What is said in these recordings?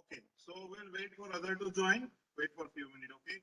Okay, so we'll wait for other to join. Wait for a few minutes, okay?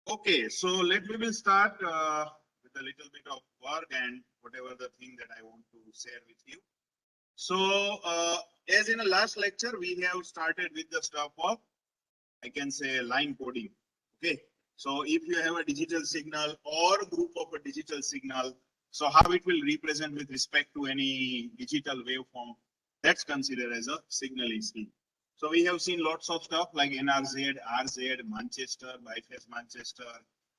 Okay, so we will start with a little bit of work and whatever the thing that I want to share with you. So, as in the last lecture, we have started with the stuff of, I can say, line coding. Okay, so if you have a digital signal or group of a digital signal, so how it will represent with respect to any digital waveform, that's considered as a signaling scheme. So we have seen lots of stuff like NRZ, RZ, Manchester, biphase Manchester,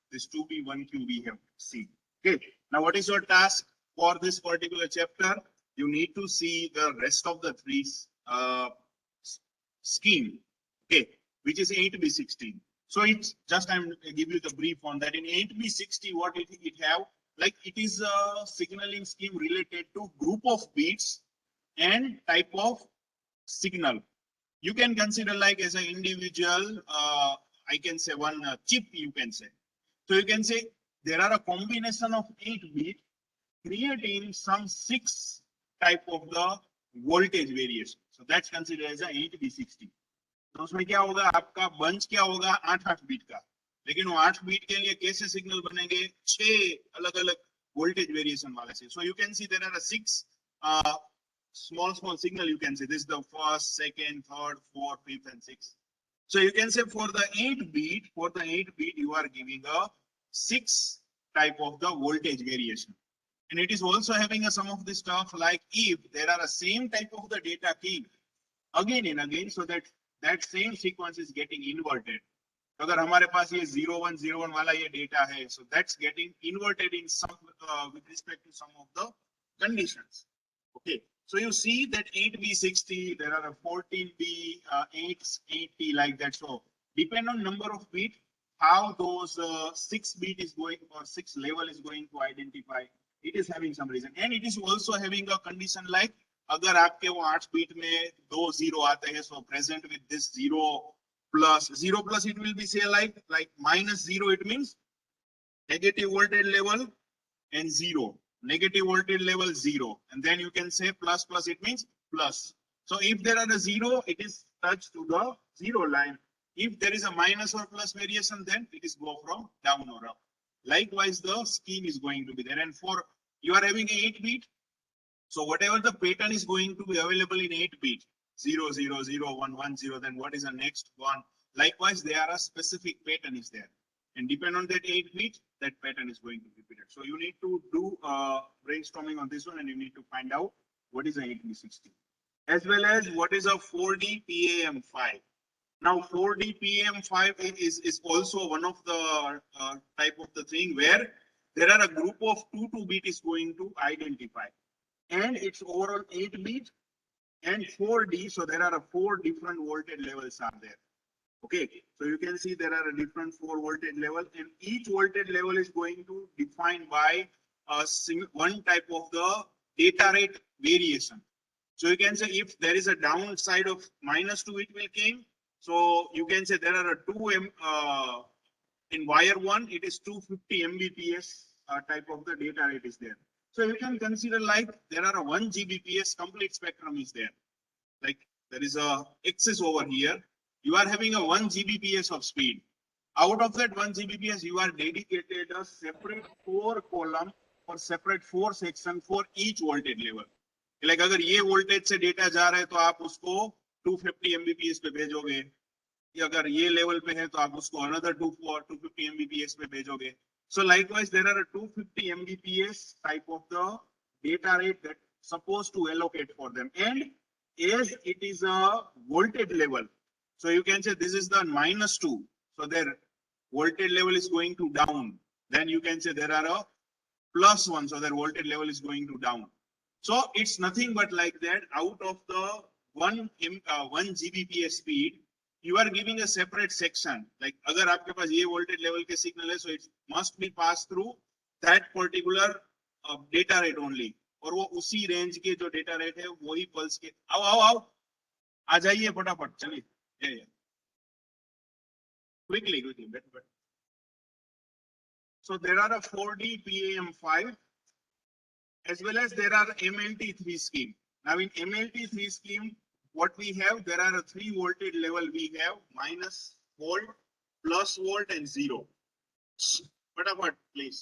this 2B, 1Q we have seen. Okay, now what is your task for this particular chapter? You need to see the rest of the three scheme, okay, which is 8B16. So it's just I'm give you the brief on that. In 8B60, what it have, like it is a signaling scheme related to group of bits and type of signal. You can consider like as an individual, I can say one chip, you can say. So you can say there are a combination of 8 bits creating some 6 type of the voltage variation. So that's considered as a 8B60. तो उसमें क्या होगा, आपका bunch क्या होगा 8-8 beat का, लेकिन वो 8 बीट के लिए कैसे सिग्नल बनेंगे, 6 अलग अलग वोल्टेज वेरिएशन वाले से. So you can see there are 6 small signal. You can say this is the first, second, third, fourth, fifth, and sixth. So you can say for the 8 beat, you are giving a 6 type of the voltage variation. And it is also having a some of the stuff like if there are a same type of the data key again and again, so that same sequence is getting inverted. अगर हमारे पास ये 0101 वाला ये data है, so that's getting inverted in some with respect to some of the conditions. Okay, so you see that 8B60, there are a 14B, 880 like that. So depend on number of bit, how those 6 bit is going or 6 level is going to identify. It is having some reason, and it is also having a condition like अगर आपके वो 8 beat में 2 0 आते हैं, so present with this 0 plus it will be say like -0, it means negative voltage level and 0, negative voltage level 0, and then you can say plus it means plus. So if there are a 0, it is touched to the 0 line. If there is a minus or plus variation, then it is go from down or up. Likewise, the scheme is going to be there, and for you are having a 8 bit. So whatever the pattern is going to be available in 8 bit, 0 0 0 1 1 0, then what is the next one? Likewise, there are a specific pattern is there, and depend on that 8 bit, that pattern is going to be repeated. So you need to do brainstorming on this one, and you need to find out what is a 8B60, as well as what is a 4D PAM5. Now 4D PAM5 is also one of the type of the thing where there are a group of 2 bit is going to identify. And it's overall 8 bit and 4D. So there are 4 different voltage levels are there. Okay, so you can see there are a different 4 voltage level, and each voltage level is going to define by one type of the data rate variation. So you can say if there is a downside of -2, it will came. So you can say there are a 2 in wire 1, it is 250 Mbps type of the data rate is there. So you can consider like there are a 1 Gbps complete spectrum is there. Like there is a excess over here. You are having a 1 Gbps of speed. Out of that 1 Gbps, you are dedicated a separate 4 column or separate 4 section for each voltage level. Like अगर ये voltage से data जा रहा है तो आप उसको 250 Mbps पे भेजोगे. अगर ये level पे है तो आप उसको another 250 Mbps पे भेजोगे. So likewise, there are a 250 Mbps type of the data rate that supposed to allocate for them. And as it is a voltage level, so you can say this is the -2. So their voltage level is going to down. Then you can say there are a +1. So their voltage level is going to down. So it's nothing but like that. Out of the 1 Gbps speed, you are giving a separate section. Like अगर आपके पास ये voltage level के signal है, so it must be passed through that particular data rate only. और वो उसी range के जो data rate है वही pulse के आओ आ जाइए फटाफट चलिए. Yeah. Quickly. But. So there are a 4D PAM5 as well as there are MLT3 scheme. Now in MLT3 scheme, what we have, there are a 3 voltage level we have, -volt, +volt and 0. फटाफट please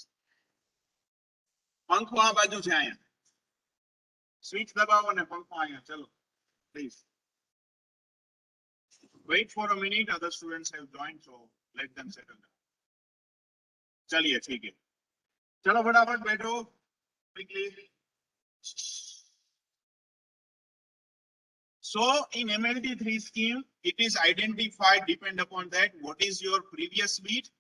पंखो आ बाजू છે અહીંયા switch દબાવો ને पंखो અહીંયા ચલો please wait for a minute other students have joined so let them settle down चलिए ठीक है चलो फटाफट बैठो quickly so in MLT3 scheme it is identified depend upon that what is your previous beat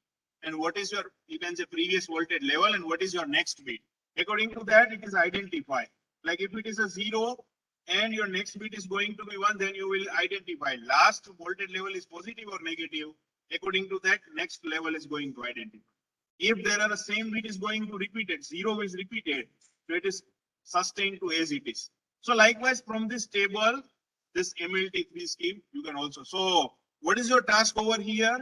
and what is your you can say previous voltage level and what is your next beat. According to that, it is identified. Like if it is a 0 and your next beat is going to be 1, then you will identify last voltage level is positive or negative. According to that, next level is going to identify. If there are the same beat is going to repeat it, 0 is repeated, so it is sustained to as it is. So likewise from this table, this MLT3 scheme, you can also. So what is your task over here?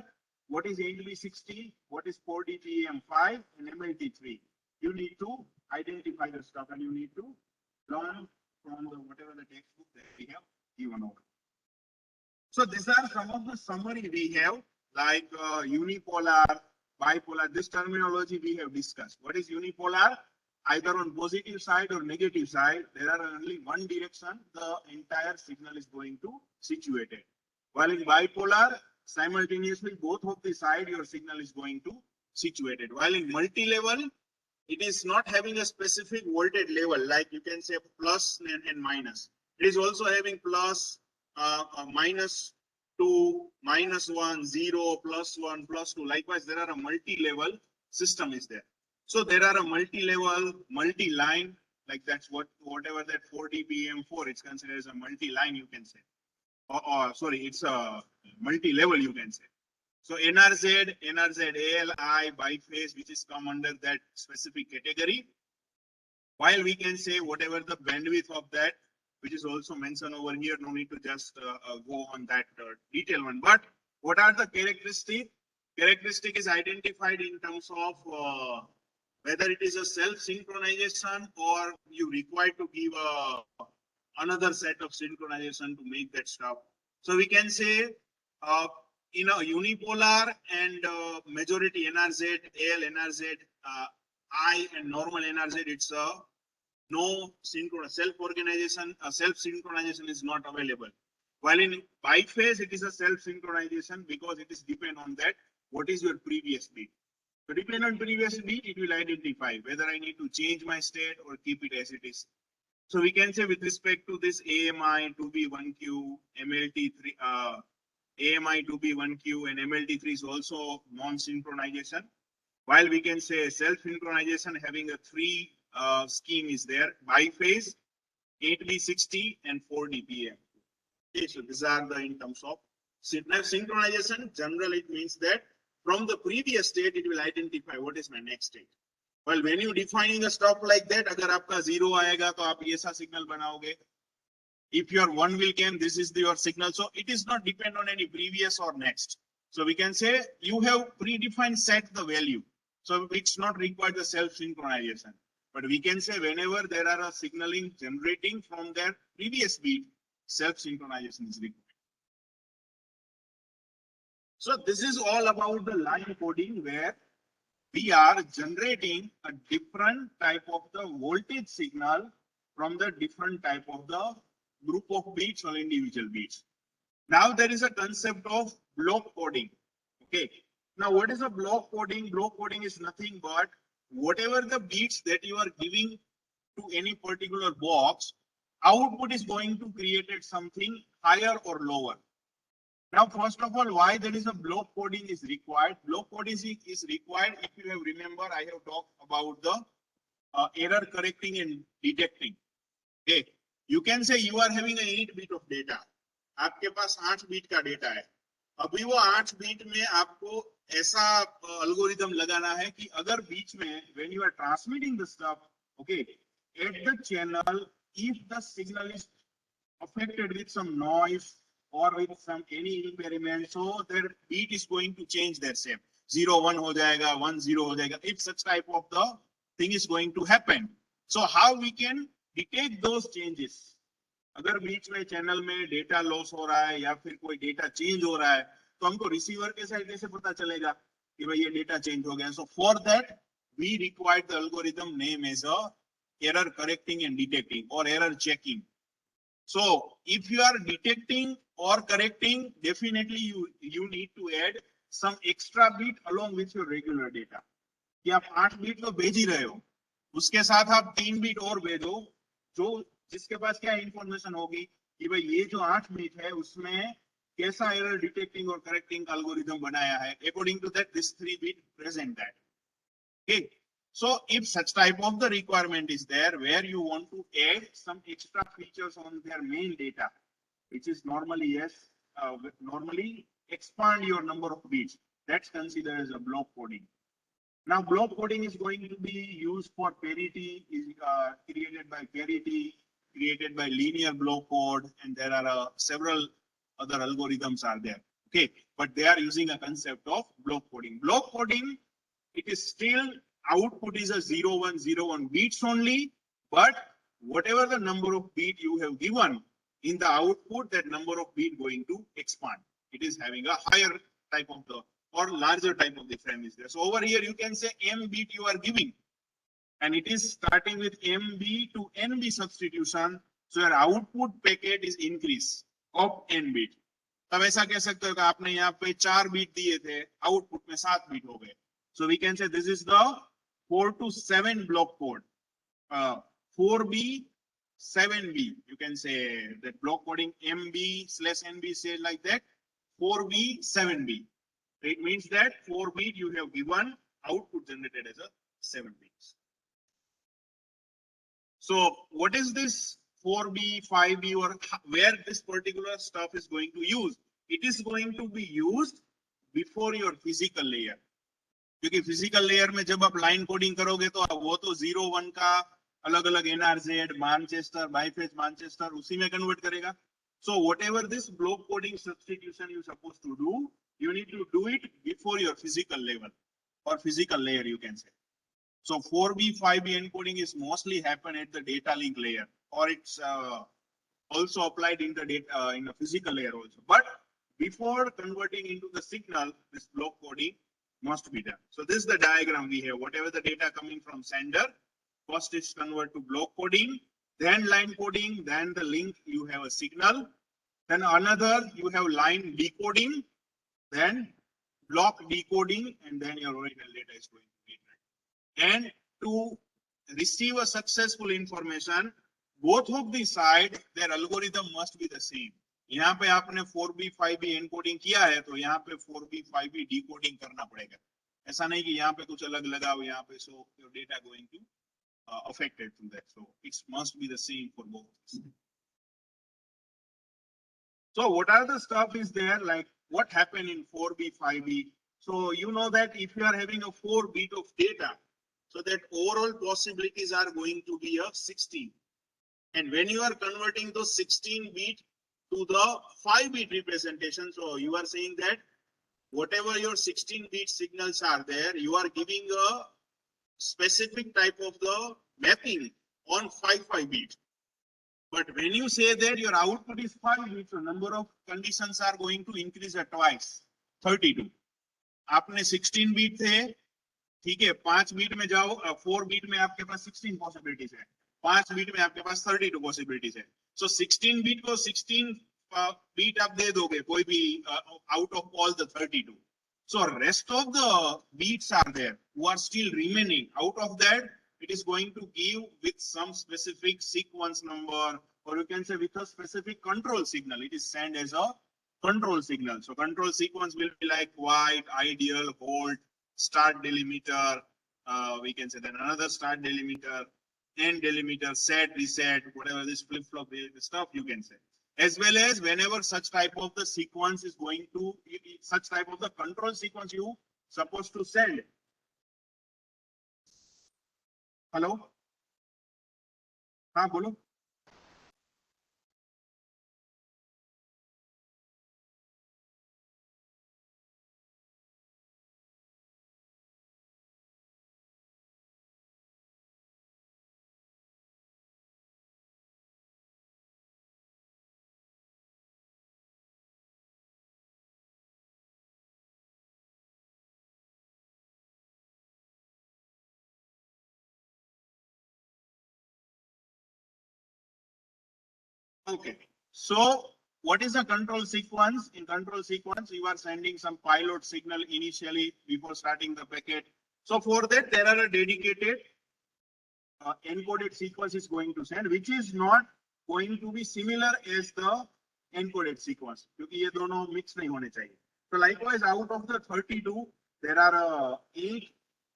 What is 8B60? What is 4DPM5 and MLT3? You need to identify the stuff and you need to learn from the whatever the textbook that we have given over. So these are some of the summary we have like unipolar, bipolar. This terminology we have discussed. What is unipolar? Either on positive side or negative side, there are only one direction the entire signal is going to situate it. While in bipolar, simultaneously both of the side your signal is going to situate it. While in multi-level, it is not having a specific voltage level like you can say plus and minus. It is also having plus, minus 2, -1, 0, +1, +2. Likewise, there are a multi-level system is there. So there are a multi-level, multi-line, like that's whatever that 4DPM4 it's considered as a multi-line you can say. Or sorry, it's a multi-level you can say. So NRZ, ALI, biphase, which is come under that specific category. While we can say whatever the bandwidth of that, which is also mentioned over here, no need to just go on that detail one. But what are the characteristics? Characteristic is identified in terms of whether it is a self-synchronization or you require to give another set of synchronization to make that stuff. So we can say in a unipolar and majority NRZ, AL, NRZ, I and normal NRZ, it's a no self-organization, self-synchronization is not available. While in biphase, it is a self-synchronization because it is depend on that. What is your previous beat? So depend on previous beat, it will identify whether I need to change my state or keep it as it is. So we can say with respect to this AMI 2B1Q, MLT3, AMI 2B1Q and MLT3 is also non-synchronization. While we can say self-synchronization having a 3 scheme is there, biphase, 8B60 and 4DPM. Okay, so these are the in terms of synchronization. Generally, it means that from the previous state, it will identify what is my next state. Well, when you defining a stuff like that, अगर आपका 0 आएगा तो आप ऐसा signal बनाओगे. If your 1 will come, this is your signal. So it is not depend on any previous or next. So we can say you have predefined set the value. So it's not required the self-synchronization. But we can say whenever there are a signaling generating from their previous beat, self-synchronization is required. So this is all about the line coding where we are generating a different type of the voltage signal from the different type of the group of beats or individual beats. Now there is a concept of block coding. Okay. Now what is a block coding? Block coding is nothing but whatever the beats that you are giving to any particular box, output is going to create something higher or lower. Now, first of all, why there is a block coding is required? Block coding is required. If you have remember, I have talked about the error correcting and detecting. Okay, you can say you are having an 8 bit of data. आपके पास 8 beat का data है. अभी वो 8 beat में आपको ऐसा algorithm लगाना है कि अगर बीच में when you are transmitting the stuff, okay, at the channel, if the signal is affected with some noise or with some any impairment, so their beat is going to change their shape. 0 1 हो जाएगा, 1 0 हो जाएगा. If such type of the thing is going to happen, so how we can detect those changes? अगर बीच में channel में data loss हो रहा है या फिर कोई डेटा चेंज हो रहा है, तो हमको रिसीवर के साइड से पता चलेगा. कि भाई ये डेटा चेंज हो गया. So for that we require the algorithm name as a error correcting and detecting or error checking. So if you are detecting or correcting, definitely you need to add some extra bit along with your regular data. कि आप 8 beat तो भेज ही रहे हो, उसके साथ आप 3 beat और भेजो, जो जिसके पास क्या इंफॉर्मेशन होगी कि भाई ये जो 8 बीट है उसमें कैसा एरर डिटेक्टिंग और करेक्टिंग का एल्गोरिथम बनाया है. According to that this 3 bit present that. Okay. So if such type of the requirement is there where you want to add some extra features on their main data, which is normally normally expand your number of bits, that's considered as a block coding. Now block coding is going to be used for parity, is created by parity, created by linear block code, and there are several other algorithms are there. Okay, but they are using a concept of block coding. Block coding, it is still output is a 0101 bits only, but whatever the number of bit you have given in the output, that number of bit going to expand. It is having a higher type of the or larger type of the frame is there. So over here you can say m bit you are giving, and it is starting with mb to nb substitution. So your output packet is increase of n bit. तब ऐसा कह सकते हो कि आपने यहाँ पे 4 beat दिए थे, आउटपुट में 7 बीट हो गए. So we can say this is the 4 to 7 block code. 4B, 7B. You can say that block coding MB/NB say like that. 4B, 7B. It means that 4 bit you have given, output generated as a 7 bits. So what is this 4B, 5B, or where this particular stuff is going to use? It is going to be used before your physical layer. क्योंकि physical layer में जब आप line coding करोगे तो वो तो 0-1 का अलग अलग एनआरजेड, मानचेस्टर, बाइफेज मानचेस्टर उसी में कन्वर्ट करेगा. So whatever this block coding substitution you supposed to do, you need to do it before your physical level or physical layer, you can say. So 4B, 5B encoding is mostly happen at the data link layer, or it's also applied in the data in the physical layer also. But before converting into the signal, this block coding must be done. So this is the diagram we have. Whatever the data coming from sender, first is convert to block coding, then line coding, then the link you have a signal, then another you have line decoding, then block decoding, and then your original data is going to be read. And to receive a successful information, both of the side, their algorithm must be the same. यहाँ पे आपने 4B 5B encoding किया है तो यहाँ पे 4B 5B decoding करना पड़ेगा. ऐसा नहीं कि यहाँ पे कुछ अलग लगाओ यहाँ पे, so your data going to affected to that. So it must be the same for both. So what are the stuff is there, like what happened in 4B 5B? So you know that if you are having a 4 bit of data, so that overall possibilities are going to be a 16. And when you are converting those 16 bit to the 5 bit representation, so you are saying that whatever your 16 bit signals are there, you are giving a specific type of the mapping on 5 bit. But when you say that your output is 5 bits, so number of conditions are going to increase at twice, 32. आपने 16 beat थे, ठीक है, 5 beat में जाओ, 4 beat में आपके पास 16 possibilities है, 5 beat में आपके पास 32 पॉसिबिलिटीज है. So 16 बीट को 16 बीट आप दे दोगे कोई भी out of all the 32. So rest of the beats are there who are still remaining. Out of that, it is going to give with some specific sequence number, or you can say with a specific control signal. It is sent as a control signal. So control sequence will be like white, ideal, hold, start delimiter. We can say then another start delimiter, end delimiter, set, reset, whatever this flip-flop stuff you can say. As well as whenever such type of the sequence is going to, such type of the control sequence you supposed to send. Hello? हाँ बोलो. Okay. So what is the control sequence? In control sequence, you are sending some payload signal initially before starting the packet. So for that, there are a dedicated encoded sequence is going to send, which is not going to be similar as the encoded sequence. क्योंकि ये दोनों mix नहीं होने चाहिए. So likewise, out of the 32, there are 8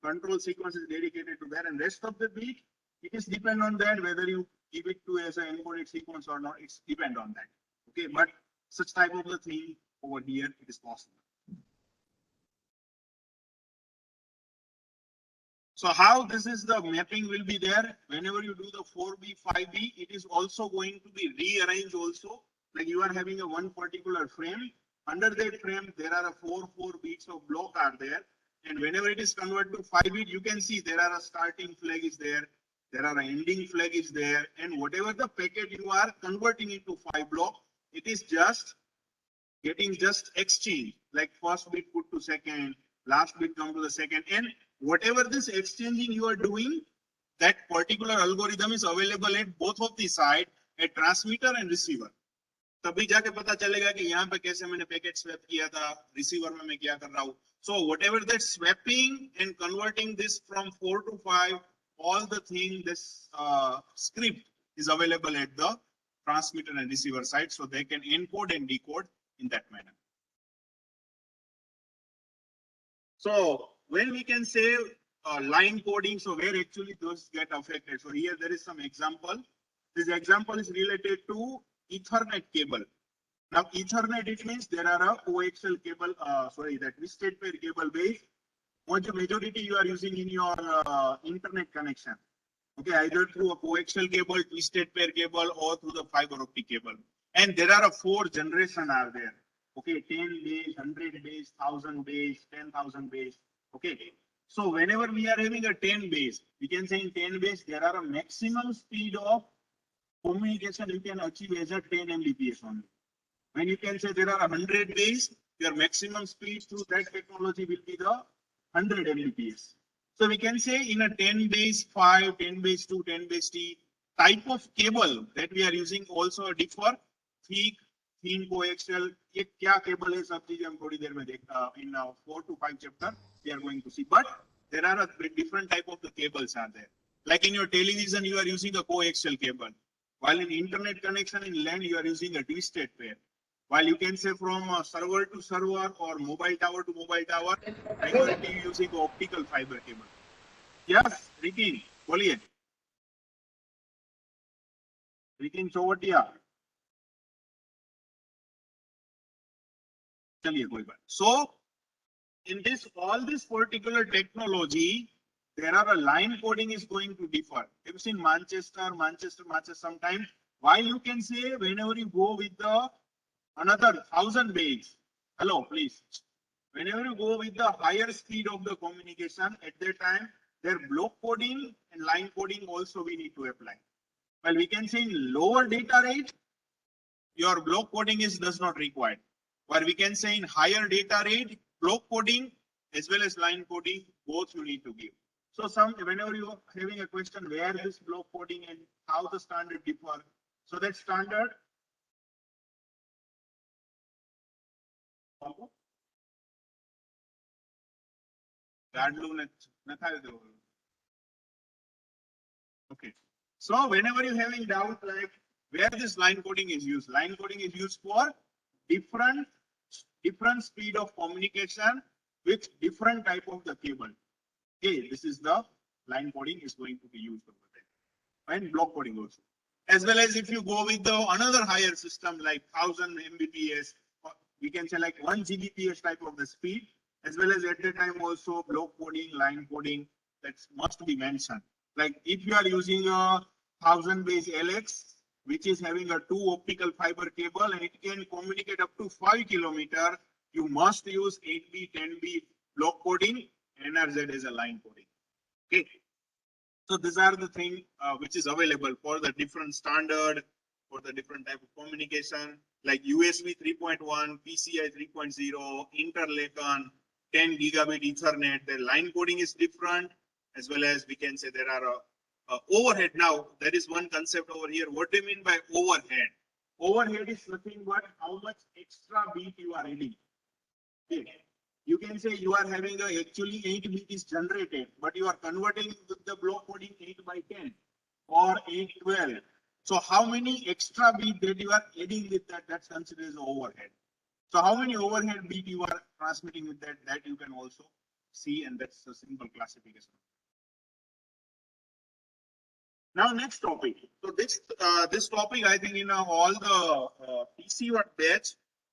control sequences dedicated to that, and rest of the bit, it is depend on that whether you give it to as an encoded sequence or not. It's depend on that. Okay, but such type of the thing over here, it is possible. So how this is the mapping will be there whenever you do the 4B, 5B, it is also going to be rearranged also. Like you are having a one particular frame. Under that frame, there are a 4 bits of block are there. And whenever it is converted to 5 bit, you can see there are a starting flag is there. There are an ending flag is there. And whatever the packet you are converting into 5 block, it is just getting just exchange, like first bit put to second, last bit come to the second, and whatever this exchanging you are doing, that particular algorithm is available at both of the side, at transmitter and receiver. तभी जाके पता चलेगा कि यहाँ पे कैसे मैंने packet swap किया था, रिसीवर में मैं क्या कर रहा हूँ. So whatever that swapping and converting this from 4 to 5, all the thing, this script is available at the transmitter and receiver side, so they can encode and decode in that manner. So when we can say line coding, so where actually those get affected. So here there is some example. This example is related to Ethernet cable. Now Ethernet, it means there are a coaxial cable, that twisted pair cable base. What the majority you are using in your internet connection. Okay, either through a coaxial cable, twisted pair cable, or through the fiber optic cable. And there are 4 generations are there. Okay, 10 base, 100 base, 1000 base, 10,000 base. Okay, so whenever we are having a 10 base, we can say in 10 base there are a maximum speed of communication you can achieve as a 10 Mbps only. When you can say there are 100 base, your maximum speed through that technology will be the 100 Mbps. So we can say in a 10 base 5, 10 base 2, 10 base T type of cable that we are using also differ. Thick, thin, coaxial, ये क्या cable है सब चीजें हम थोड़ी देर में in 4 to 5 chapter we are going to see. But there are a different type of the cables are there. Like in your television you are using a coaxial cable, while in internet connection in LAN you are using a twisted pair. While you can say from server to server or mobile tower to mobile tower, majority using optical fiber cable. Yes, Rikin, बोलिए. Rikin Chowatia. चलिए कोई बात. So in this all this particular technology, there are a line coding is going to differ. You've seen Manchester matches sometimes. While you can say whenever you go with the another 1000 base, hello please, whenever you go with the higher speed of the communication, at that time their block coding and line coding also we need to apply. Well, we can say in lower data rate, your block coding is does not required. Or we can say in higher data rate, block coding as well as line coding, both you need to give. So some whenever you are having a question where this block coding and how the standard differ, so that standard. Okay. So whenever you're having doubt like where this line coding is used for different speed of communication with different type of the cable. Okay, this is the line coding is going to be used over there. And block coding also. As well as if you go with the another higher system like 1000 Mbps, we can say like 1 Gbps type of the speed, as well as at the time also block coding, line coding, that must be mentioned. Like if you are using a 1000 base LX, which is having a 2 optical fiber cable and it can communicate up to 5 kilometer, you must use 8B, 10B block coding, NRZ as a line coding. Okay. So these are the things which is available for the different standard, for the different type of communication, like USB 3.1, PCI 3.0, interlaken, 10 gigabit Ethernet. The line coding is different, as well as we can say there are overhead. Now, there is one concept over here. What do you mean by overhead? Overhead is nothing but how much extra beat you are adding. Okay. You can say you are having actually 8 bit is generated, but you are converting with the block coding 8 by 10 or 812. So how many extra bit that you are adding with that, that's considered as overhead. So how many overhead bit you are transmitting with that, that you can also see, and that's a simple classification. Now next topic. So this topic I think in all the TC1 batch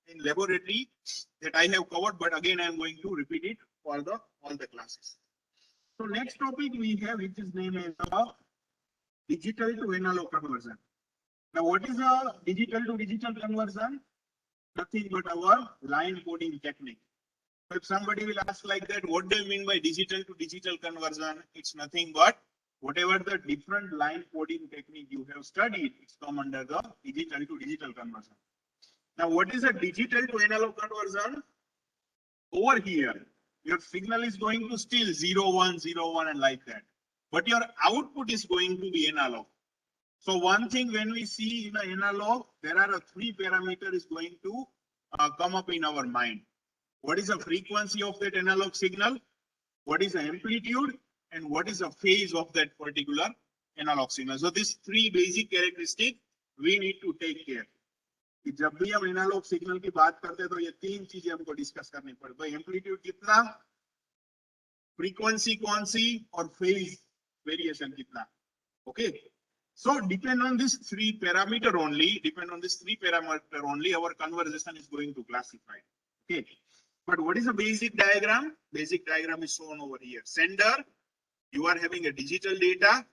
in laboratory that I have covered, but again I am going to repeat it for the all the classes. So next topic we have, which is named as digital to analog conversion. Now what is a digital to digital conversion? Nothing but our line coding technique. So if somebody will ask like that, what do you mean by digital to digital conversion? It's nothing but whatever the different line coding technique you have studied, it's come under the digital to digital conversion. Now, what is a digital to analog conversion? Over here, your signal is going to still 0, 1, 0, 1 and like that. But your output is going to be analog. So one thing when we see in the analog, there are 3 parameters going to come up in our mind. What is the frequency of that analog signal? What is the amplitude? And what is the phase of that particular analog signal? So these 3 basic characteristics we need to take care. जब भी हम analogue signal की बात करते हैं तो ये 3 चीजें हमको डिस्कस करनी पड़े भाई एम्पलीट्यूड कितना फ्रीक्वेंसी कौन सी और फेज वेरिएशन कितना okay so depend on this 3 parameter only our conversation is going to classify okay but what is a basic diagram is shown over here sender you are having a digital data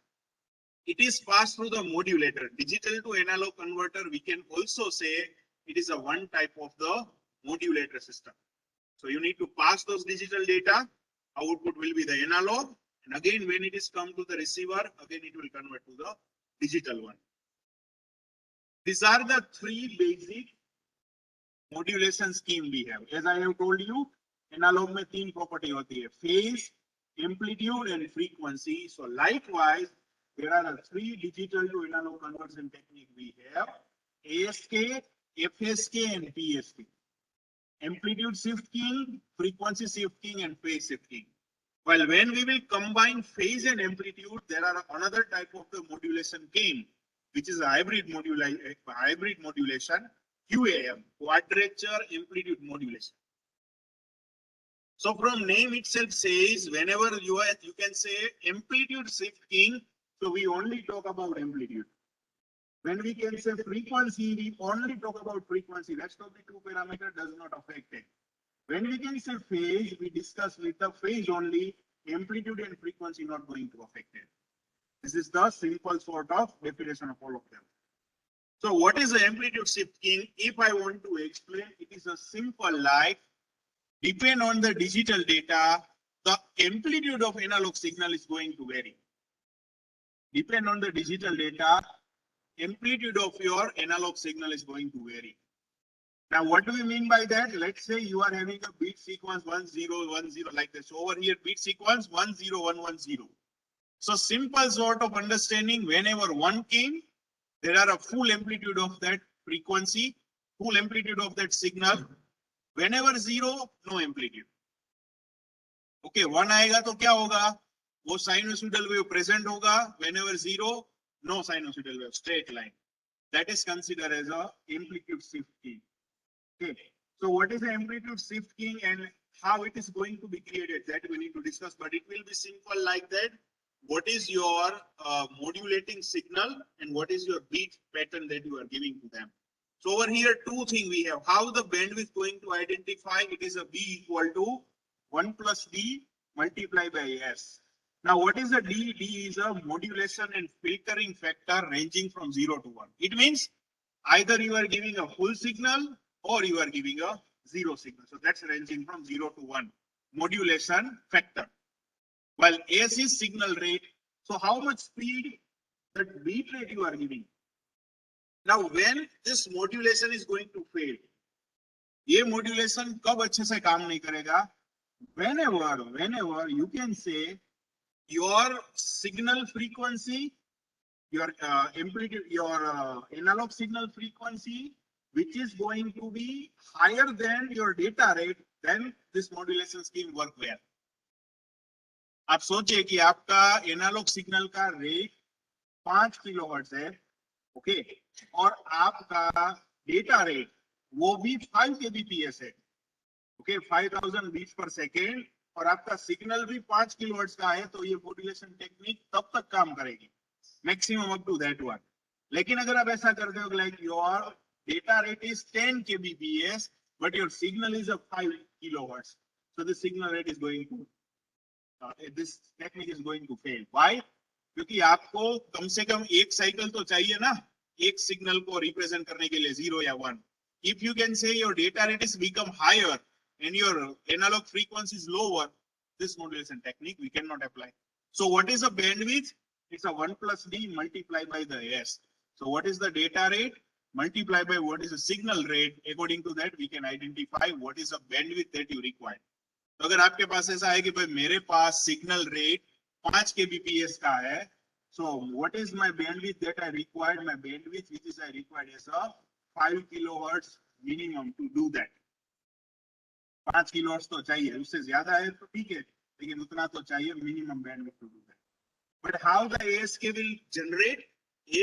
it is passed through the modulator. Digital to analog converter, we can also say it is a one type of the modulator system. So you need to pass those digital data. Output will be the analog. And again, when it is come to the receiver, again, it will convert to the digital one. These are the 3 basic modulation scheme we have. As I have told you, analog में 3 property होती है. Phase, amplitude and frequency. So likewise, there are 3 digital to analog conversion technique we have, ASK, FSK and PSK. Amplitude shifting, frequency shifting and phase shifting. While when we will combine phase and amplitude, there are another type of the modulation came, which is a hybrid modulation, QAM, quadrature amplitude modulation. So from name itself says, whenever you can say amplitude shifting, so we only talk about amplitude. When we can say frequency, we only talk about frequency. Rest of the 2 parameter does not affect it. When we can say phase, we discuss with the phase only, amplitude and frequency not going to affect it. This is the simple sort of definition of all of them. So what is the amplitude shifting? If I want to explain, it is a simple like, depend on the digital data, the amplitude of analog signal is going to vary. Depend on the digital data, amplitude of your analog signal is going to vary. Now, what do we mean by that? Let's say you are having a bit sequence 1010 like this. So over here, bit sequence 10110. So simple sort of understanding, whenever 1 came, there are a full amplitude of that frequency, full amplitude of that signal. Whenever 0, no amplitude. Okay, 1 आएगा तो क्या होगा? वो sinusoidal wave present होगा. Whenever 0, no sinusoidal wave, straight line. That is considered as a amplitude shifting. Okay. So what is the amplitude shifting and how it is going to be created? That we need to discuss, but it will be simple like that. What is your modulating signal and what is your beat pattern that you are giving to them? So over here, 2 things we have. How the bandwidth going to identify? It is a B equal to 1 plus D multiplied by S. Now, what is a D? D is a modulation and filtering factor ranging from 0 to 1. It means either you are giving a full signal or you are giving a 0 signal. So that's ranging from 0 to 1. Modulation factor. While S is signal rate. So how much speed, that beat rate you are giving. Now, when this modulation is going to fail, ये modulation कब अच्छे से काम नहीं करेगा? Whenever you can say your signal frequency, your amplitude, your analog signal frequency, which is going to be higher than your data rate, then this modulation scheme work well. आप सोचिए कि आपका एनालॉग सिग्नल का rate 5 kilohertz है, okay, और आपका data rate वो भी 5 kbps है, ओके, 5000 बीट्स पर सेकेंड, और आपका सिग्नल भी 5 किलोहर्ट्ज का है, तो ये मॉड्यूलेशन टेक्निक तब तक काम करेगी, maximum up to that one. लेकिन अगर आप ऐसा करते हो like your data rate is 10 kbps but your signal is a 5 kilohertz, so the signal rate is going to this technique is going to fail. Why? क्योंकि आपको कम से कम एक साइकिल तो चाहिए ना एक सिग्नल को रिप्रेजेंट करने के लिए, 0 या 1. If you can say your data rate is become higher and your analog frequency is lower, this modulation technique we cannot apply. So what is the bandwidth? It's a 1 plus D multiplied by the S. So what is the data rate multiplied by what is the signal rate? According to that we can identify what is the bandwidth that you require. तो अगर आपके पास ऐसा है कि भाई मेरे पास signal rate 5 kbps का है, so what is my bandwidth that I required? My bandwidth which is I required is a 5 kilohertz minimum to do that. 5 kilohertz तो चाहिए, उससे ज्यादा है तो ठीक है, लेकिन उतना तो चाहिए minimum bandwidth to do that. But how the ASK will generate?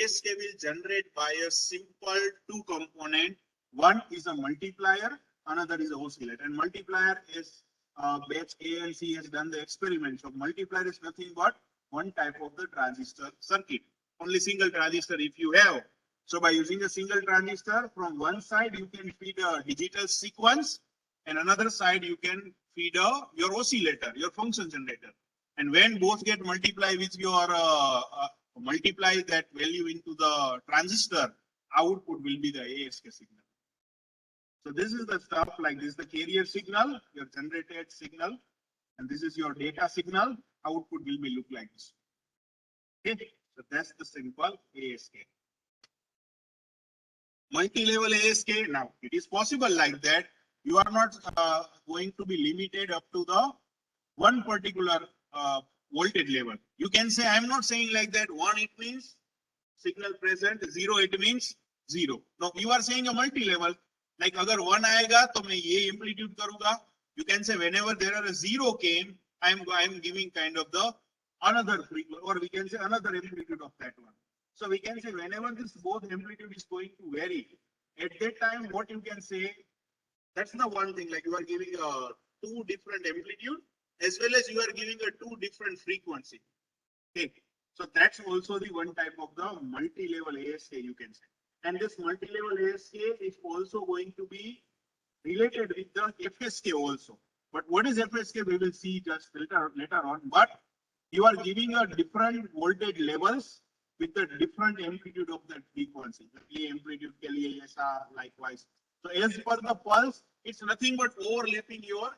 ASK will generate by a simple two component. One is a multiplier, another is a oscillator. And multiplier is batch A and C has done the experiment. So multiplier is nothing but one type of the transistor circuit. Only single transistor if you have. So by using a single transistor, from one side you can feed a digital sequence, and another side you can feed your oscillator, your function generator. And when both get multiplied with your multiply that value into the transistor, output will be the ASK signal. So this is the stuff like this, the carrier signal, your generated signal, and this is your data signal. Output will be look like this. Okay, so that's the simple ASK. Multi-level ASK. Now it is possible like that. You are not going to be limited up to the one particular voltage level. You can say, I'm not saying like that. 1 it means signal present, 0 it means 0. No, you are saying a multi-level. Like अगर 1 आएगा तो मैं ये amplitude करूँगा. You can say whenever there are a 0 came, I'm giving kind of the another frequency, or we can say another amplitude of that one. So we can say whenever this both amplitude is going to vary, at that time what you can say, that's the one thing, like you are giving two different amplitude as well as you are giving a two different frequency. Okay, so that's also the one type of the multi-level ASK you can say. And this multi-level ASK is also going to be related with the FSK also. But what is FSK? We will see just later on. But you are giving a different voltage levels with the different amplitude of that frequency. The amplitude के लिए ऐसा likewise. So as per the pulse, it's nothing but overlapping your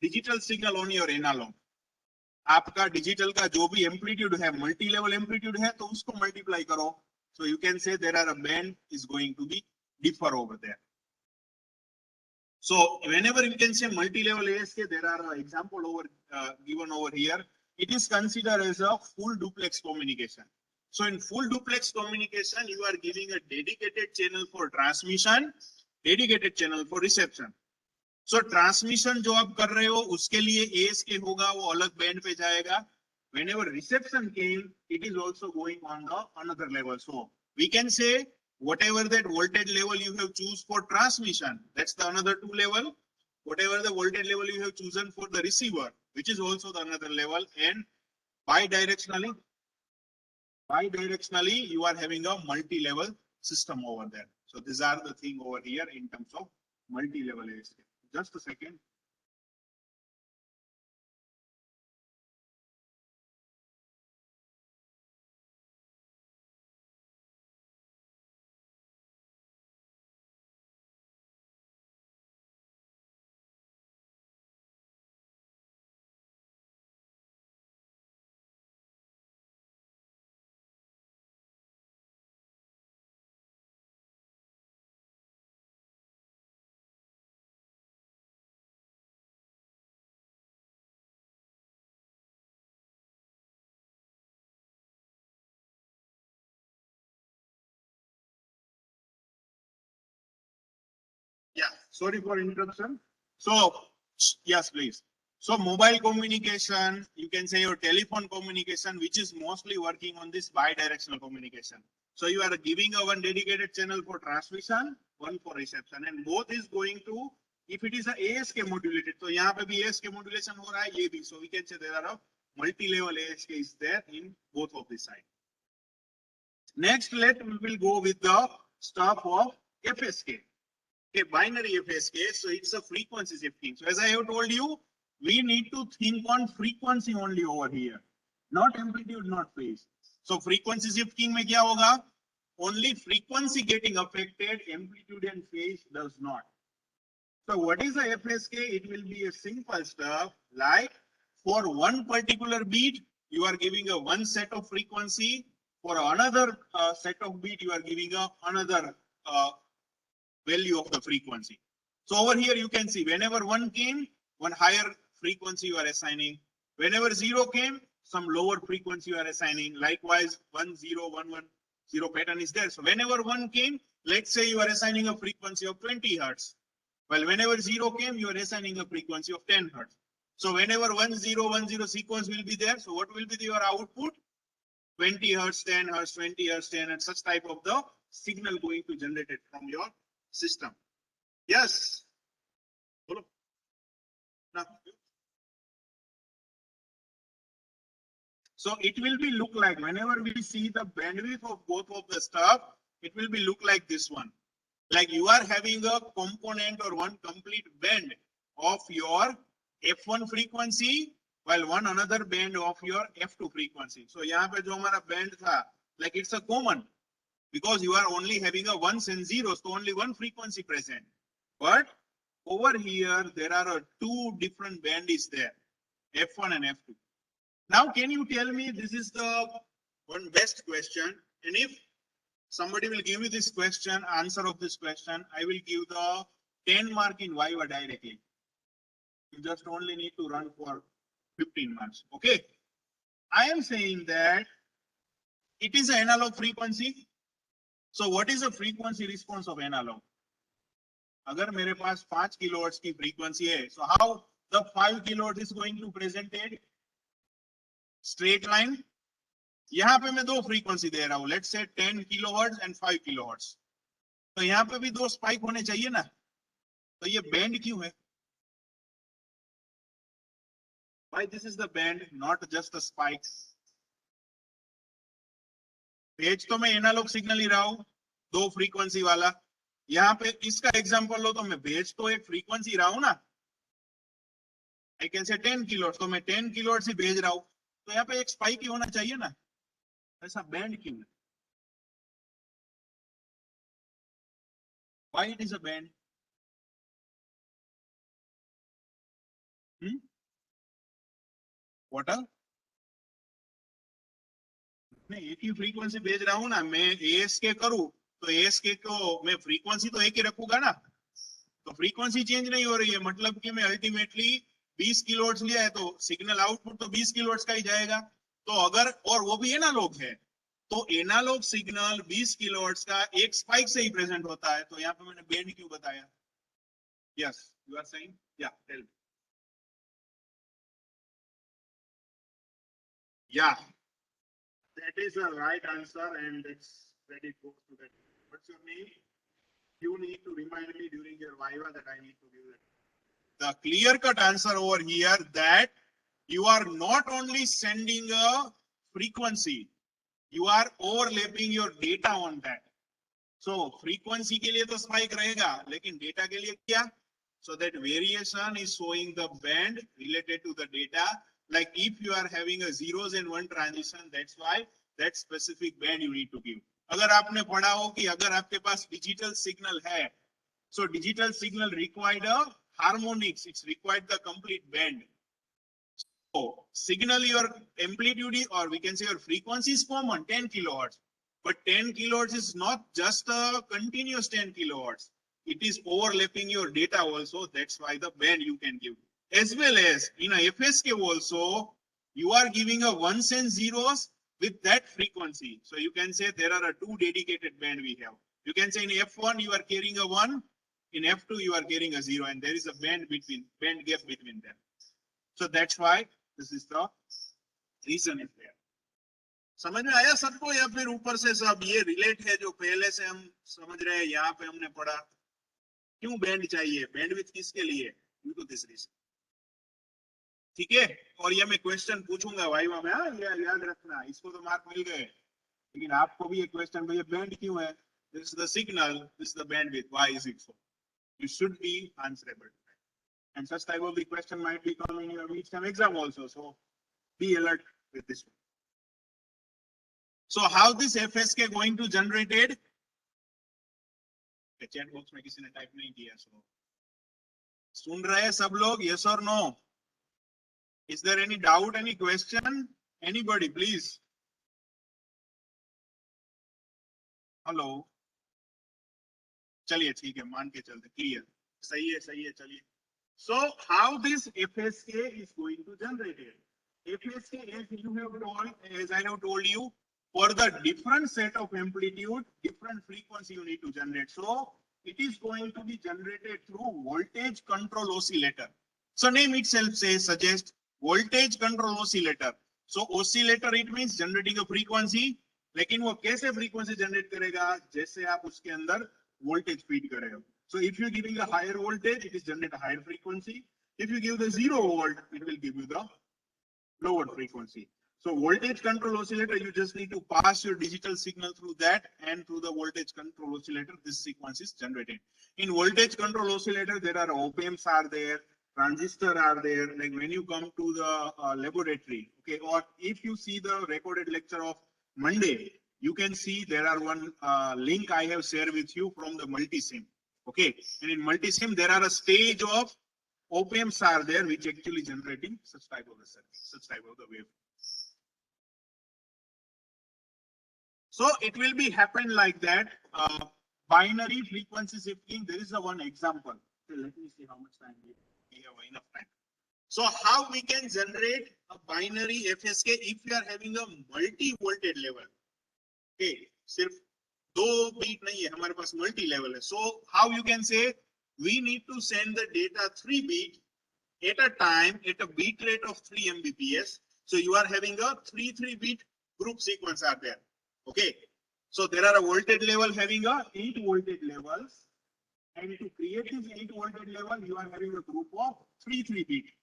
digital signal on your analog. आपका digital का जो भी amplitude है, multi level amplitude है, तो उसको मल्टीप्लाई करो. So you can say there are a band is going to be differ over there. So whenever you can say multi-level ASK, there are example over given over here. It is considered as a full duplex communication. So in full duplex communication, you are giving a dedicated channel for transmission, dedicated channel for reception. So transmission जो आप कर रहे हो उसके लिए ASK होगा, वो अलग बैंड पे जाएगा. Whenever reception came, it is also going on the another level. So we can say whatever that voltage level you have choose for transmission, that's the another two level. Whatever the voltage level you have chosen for the receiver, which is also the another level. And bidirectionally you are having a multi-level system over there. So these are the thing over here in terms of multi-level ASK. Just a second. sorry for interruption. So, yes, please. So mobile communication, you can say your telephone communication, which is mostly working on this bidirectional communication. So you are giving a one dedicated channel for transmission, one for reception, and both is going to, if it is a ASK modulated, so यहाँ पे भी ASK modulation हो रहा है, ये भी. So we can say there are a multi-level ASK is there in both of the side. Next, we will go with the stuff of FSK. Okay, binary FSK. So it's a frequency shifting. So as I have told you, we need to think on frequency only over here, not amplitude, not phase. So frequency shifting में क्या होगा? Only frequency getting affected, amplitude and phase does not. So what is the FSK? It will be a simple stuff like for one particular beat, you are giving a one set of frequency. For another set of beat, you are giving a another value of the frequency. So over here, you can see whenever one came, one higher frequency you are assigning. Whenever zero came, some lower frequency you are assigning. Likewise, 1 0 1 1 0 pattern is there. So whenever one came, let's say you are assigning a frequency of 20 hertz. Well, whenever zero came, you are assigning a frequency of 10 hertz. So whenever 1 0 1 0 sequence will be there, so what will be your output? 20 hertz, 10 hertz, 20 hertz, 10 and such type of the signal going to generate it from your system. Yes. Now, so it will be look like whenever we see the bandwidth of both of the stuff, it will be look like this one. Like you are having a component or one complete band of your F1 frequency, while one another band of your F2 frequency. So यहाँ पे जो हमारा band था, like it's a common because you are only having a ones and zeros, so only one frequency present. But over here there are two different band is there, F1 and F2. Now, can you tell me, this is the one best question, and if somebody will give you this question, answer of this question, I will give the 10 mark in Viva directly. You just only need to run for 15 marks. Okay. I am saying that it is an analog frequency. So what is the frequency response of analog? अगर मेरे पास 5 kilohertz की frequency है, so how the 5 kilohertz is going to presented? Straight line. यहाँ पे मैं दो frequency दे रहा हूँ. Let's say 10 kilohertz and 5 kilohertz. तो यहाँ पे भी दो spike होने चाहिए ना? तो ये band क्यों है? Why this is the band, not just the spikes? भेज तो मैं एनालॉग सिग्नल ही रहा हूं, दो फ्रीक्वेंसी वाला. यहाँ पे इसका एग्जांपल लो तो मैं भेज तो एक फ्रीक्वेंसी रहा हूं ना. आई कैन से 10 किलोहर्ट्ज, तो मैं 10 किलोहर्ट्ज ही भेज रहा हूं, तो यहाँ पे एक स्पाइक ही होना चाहिए ना. ऐसा बैंड क्यों है? Why it is a band? What? नहीं, एक ही फ्रीक्वेंसी भेज रहा हूं ना. मैं ASK करूं तो ASK को मैं फ्रीक्वेंसी तो एक ही रखूंगा ना. तो फ्रीक्वेंसी चेंज नहीं हो रही है, मतलब कि मैं अल्टीमेटली 20 किलोहर्ट्ज लिया है तो सिग्नल आउटपुट तो 20 किलोहर्ट्ज का ही जाएगा. तो अगर, और वो भी एनालॉग है, तो एनालॉग सिग्नल 20 किलोहर्ट्ज का एक स्पाइक से ही प्रेजेंट होता है. तो यहाँ पे मैंने बैंड क्यों बताया? यस, यू आर सेइंग, या टेल मी. या, that is the right answer, and it's ready to go to that. What's your name? You need to remind me during your Viva that I need to give it. The clear-cut answer over here that you are not only sending a frequency, you are overlapping your data on that. So frequency के लिए तो spike रहेगा, लेकिन data के लिए क्या? So that variation is showing the band related to the data. Like if you are having a zeros and one transition, that's why that specific band you need to give. अगर आपने पढ़ा हो कि अगर आपके पास digital signal है, so digital signal required a harmonics, it's required the complete band. So signal your amplitude or we can say your frequency is common 10 kilohertz, but 10 kilohertz is not just a continuous 10 kilohertz. It is overlapping your data also. That's why the band you can give. As well as in a FSK also, you are giving a ones and zeros with that frequency. So you can say there are a two dedicated band we have. You can say in F1 you are carrying a 1, In F2 you are getting a 0 and there is a band gap between them. So that's why this is the reason is there. समझ में आया सबको या फिर ऊपर से सब ये रिलेट है जो पहले से हम समझ रहे हैं यहाँ पे हमने पढ़ा क्यों बैंड चाहिए बैंडविड्थ किसके लिए ड्यू टू दिस रीजन ठीक है और ये मैं क्वेश्चन पूछूंगा वाइवा में याद रखना इसको तो मार्क मिल गए लेकिन आपको भी एक क्वेश्चन भैया बैंड क्यों है this is the signal this is the bandwidth why is it so you should be answerable and such type of the question might be coming in your midterm exam also so be alert with this one. So how this FSK going to generated chat box में किसी ने type नहीं किया so सुन रहे हैं सब लोग yes or no is there any doubt any question anybody please hello चलिए ठीक है मान के चलते क्लियर सही है चलिए so how this FSK is going to generate it FSK as you have told as I have told you for the different set of amplitude different frequency you need to generate so it is going to be generated through voltage control oscillator so name itself says suggest voltage control oscillator so oscillator it means generating a frequency लेकिन वो कैसे frequency generate करेगा जैसे आप उसके अंदर voltage feed करेगा so if you are giving a higher voltage it is generate a higher frequency if you give the 0 volt it will give you the lower frequency so voltage control oscillator you just need to pass your digital signal through that and through the voltage control oscillator this sequence is generated in voltage control oscillator there are op amps are there transistor are there like when you come to the laboratory okay or if you see the recorded lecture of Monday you can see there are one link I have shared with you from the multisim okay and in multisim there are a stage of op amps are there which actually generating such type of the circuit such type of the wave so it will be happen like that binary frequency shifting there is a one example okay, let me see how much time we have enough time so how we can generate a binary FSK if we are having a multi voltage level okay, सिर्फ दो beat नहीं है हमारे पास multi level है so how you can say we need to send the data 3 beat at a time at a beat rate of 3 mbps so you are having a 3 beat group sequence are there okay so there are a voltage level having a 8 voltage levels and to create this 8 voltage level you are having a group of 3 beat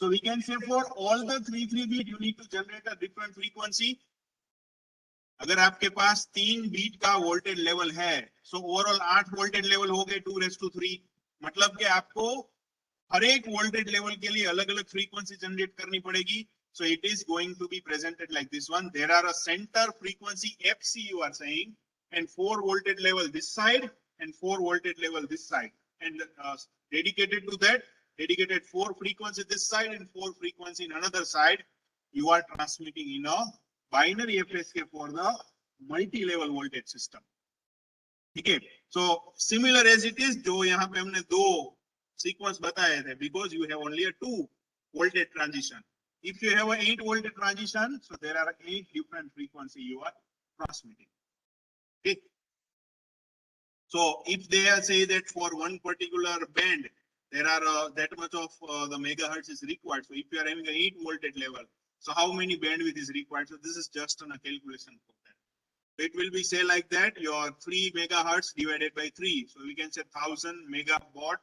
so we can say for all the 3 beat you need to generate a different frequency अगर आपके पास 3 beat का voltage level है so overall 8 voltage level हो गए 2⁻³ मतलब कि आपको हर एक वोल्टेज लेवल के लिए अलग अलग फ्रीक्वेंसी जनरेट करनी पड़ेगी so it is going to be presented like this one there are a center frequency FC you are saying and 4 voltage level this side and 4 voltage level this side and dedicated to that dedicated 4 frequency this side and 4 frequency in another side you are transmitting in a binary FSK for the multi-level voltage system. ठीक है, so similar as it is जो यहाँ पे हमने दो sequence बताए थे because you have only a 2 voltage transition. If you have a 8 voltage transition, so there are 8 different frequency you are transmitting. Okay. So if they say that for one particular band there are that much of the megahertz is required. So if you are having an 8 voltage level. So how many bandwidth is required? So this is just on a calculation for that. So it will be say like that your 3 megahertz divided by 3. So we can say 1000 megawatt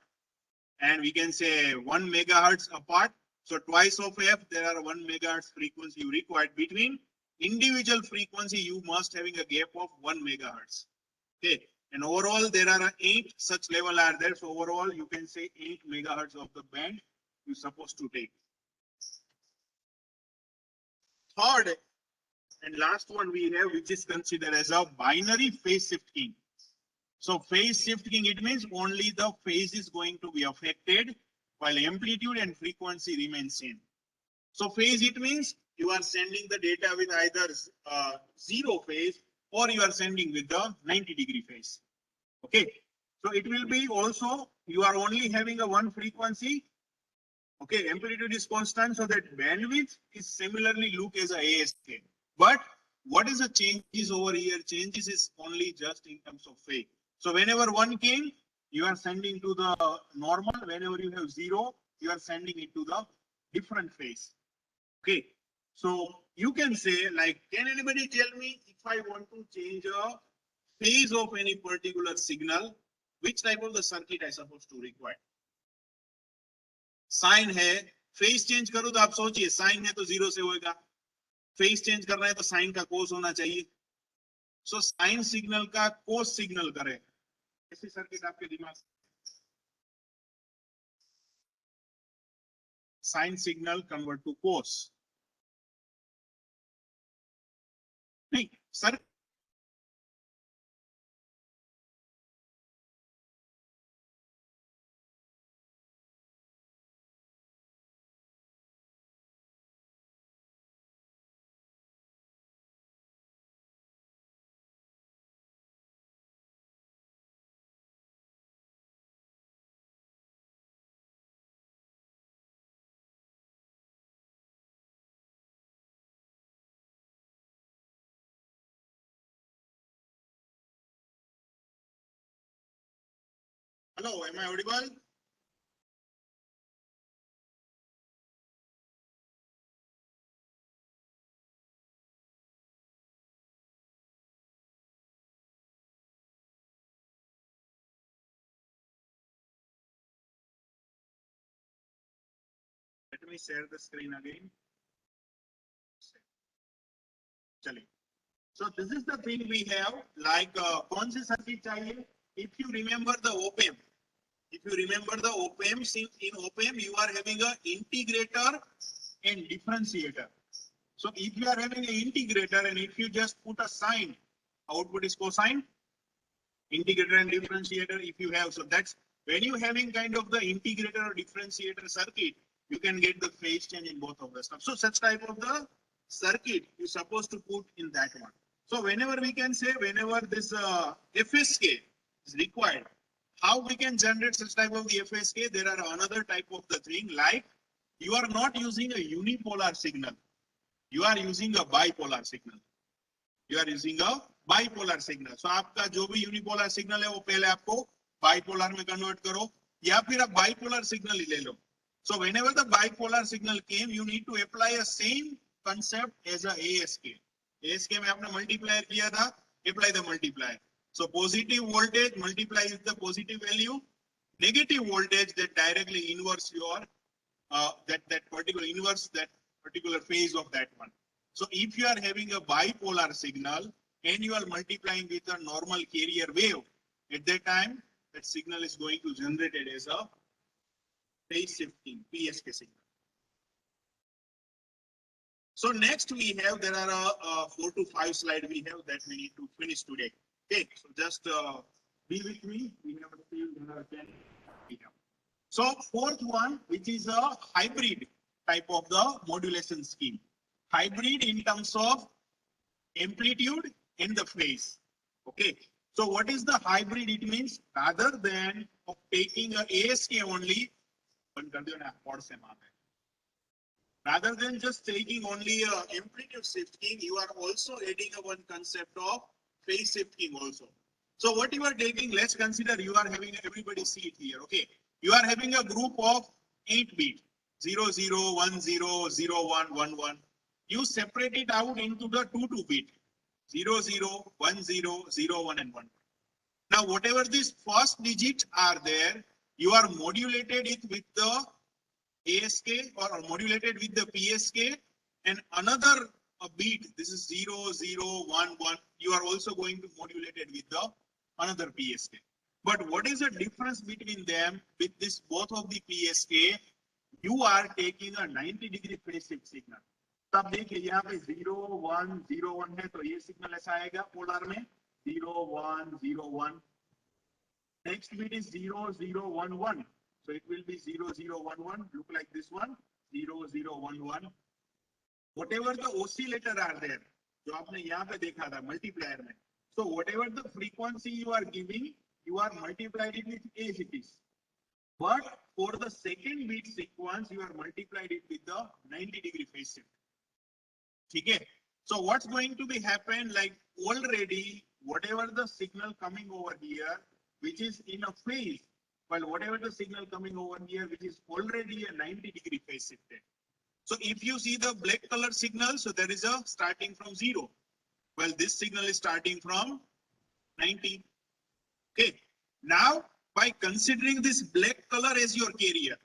and we can say 1 megahertz apart. So twice of F there are 1 megahertz frequency you required between individual frequency you must having a gap of 1 megahertz. Okay. And overall there are 8 such level are there. So overall you can say 8 megahertz of the band you're supposed to take. Third and last one we have which is considered as a binary phase shifting. So phase shifting it means only the phase is going to be affected while amplitude and frequency remain same. So phase it means you are sending the data with either 0 phase or you are sending with the 90-degree phase. Okay. So it will be also you are only having a one frequency. Okay, amplitude is constant, so that bandwidth is similarly look as a ASK. But what is the changes over here? Changes is only just in terms of phase. So whenever one came, you are sending to the normal. Whenever you have 0, you are sending it to the different phase. Okay. So you can say, like, can anybody tell me if I want to change a phase of any particular signal, which type of the circuit I supposed to require? Sine है, phase change करो तो आप सोचिए, sign है तो 0 से होगा, phase change करना है तो साइन का कोस होना चाहिए. सो साइन सिग्नल का कोस सिग्नल करें, ऐसी सर्किट आपके दिमाग, sine signal convert to cos. नहीं sir, hello, am I audible? Let me share the screen again. चलिए. So this is the thing we have, like कौन सी सर्किट चाहिए? If you remember the op-amp, in op-amp you are having a integrator and differentiator. So if you are having an integrator and if you just put a sign, output is cosine. Integrator and differentiator if you have, so that's when you having kind of the integrator or differentiator circuit, you can get the phase change in both of the stuff. So such type of the circuit you're supposed to put in that one. So whenever we can say, whenever this FSK is required, how we can generate such type of the FSK? There are another type of the thing, like you are not using a unipolar signal, you are using a bipolar signal. You are using a bipolar signal. So आपका जो भी unipolar signal है वो पहले आपको bipolar में convert करो, या फिर आप bipolar signal ही ले लो. So whenever the bipolar signal came, you need to apply a same concept as a ASK. ASK में आपने multiplier किया था, apply the multiplier. So positive voltage multiply is the positive value, negative voltage that directly inverse your that particular phase of that one. So if you are having a bipolar signal and you are multiplying with a normal carrier wave, at that time that signal is going to generate it as a phase shifting PSK signal. So next we have, there are 4 to 5 slides we have that we need to finish today. Okay, so just be with me. We have a few, there are 10 we have. So fourth one, which is a hybrid type of the modulation scheme. Hybrid in terms of amplitude and the phase. Okay. So what is the hybrid? It means rather than of taking a ASK only, rather than just taking only a amplitude shifting, you are also adding a one concept of phase shifting also. So what you are taking, let's consider you are having, everybody see it here. Okay. You are having a group of 8 bit 0, 0, 1, 0, 0, 1, 1, 1. You separate it out into the 2 bit 0, 0, 1, 0, 0, 1 and 1. Now whatever these first digits are there, you are modulated it with the ASK or modulated with the PSK, and another beat, this is 0, 0, 1, 1, you are also going to modulate it with the another PSK. But what is the difference between them? With this both of the PSK, you are taking a 90-degree phase shift signal. तब देखिए यहाँ पे 0, 1, 0, 1 है, तो ये signal ऐसा आएगा polar में 0, 1, 0, 1. Next bit is 0, 0, 1, 1. So it will be 0, 0, 1, 1. Look like this one, 0, 0, 1, 1. Whatever the oscillator are there, जो आपने यहाँ पे देखा था multiplier में. So whatever the frequency you are giving, you are multiplied it with ACTs. But for the second bit sequence, you are multiplied it with the 90-degree phase shift. Okay. So what's going to be happen, like already whatever the signal coming over here, which is in a phase, while whatever the signal coming over here, which is already a 90-degree phase shifted. So if you see the black color signal, so there is a starting from 0. Well, this signal is starting from 90. Okay. Now, by considering this black color as your carrier,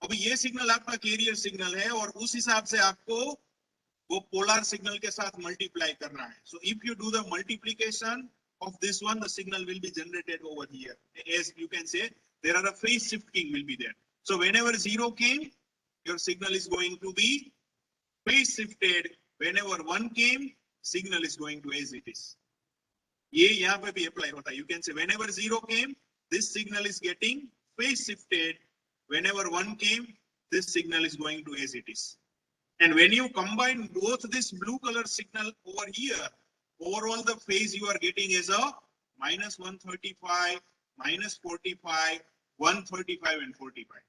अब ये signal आपका carrier signal है और उस हिसाब से आपको वो पोलर सिग्नल के साथ मल्टीप्लाई करना है. So if you do the multiplication of this one, the signal will be generated over here. As you can say, there are a phase shifting will be there. So whenever 0 came, your signal is going to be phase shifted. Whenever 1 came, signal is going to as it is. ये यहाँ पे भी apply होता है. You can say whenever 0 came, this signal is getting phase shifted. Whenever 1 came, this signal is going to as it is. And when you combine both this blue color signal over here, overall the phase you are getting is a minus 135, minus 45, 135 and 45.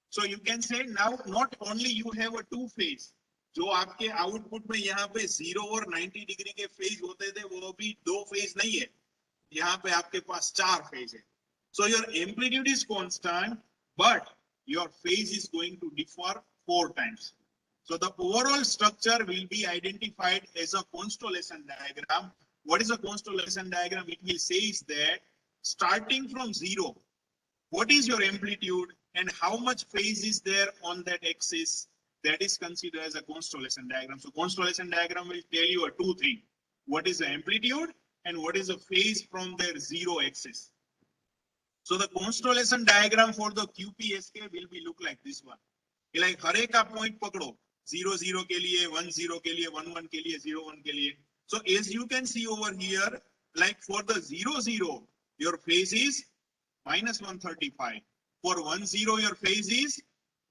So you can say now not only you have a two phase, जो आपके output में यहाँ पे 0 और 90 degree के phase होते थे वो भी दो फेज नहीं है, यहाँ पे आपके पास 4 फेज है. So your amplitude is constant, but your phase is going to differ 4 times. So the overall structure will be identified as a constellation diagram. What is a constellation diagram? It will say is that starting from 0, what is your amplitude and how much phase is there on that axis? That is considered as a constellation diagram. So constellation diagram will tell you a 2 things. What is the amplitude and what is the phase from their 0 axis? So the constellation diagram for the QPSK will be look like this one. Like हर एक का point पकड़ो, 0 0 के लिए, 1 0 के लिए, 1 1 के लिए, 0 1 के लिए. So as you can see over here, like for the 0 0, your phase is minus 135. For 1 0, your phase is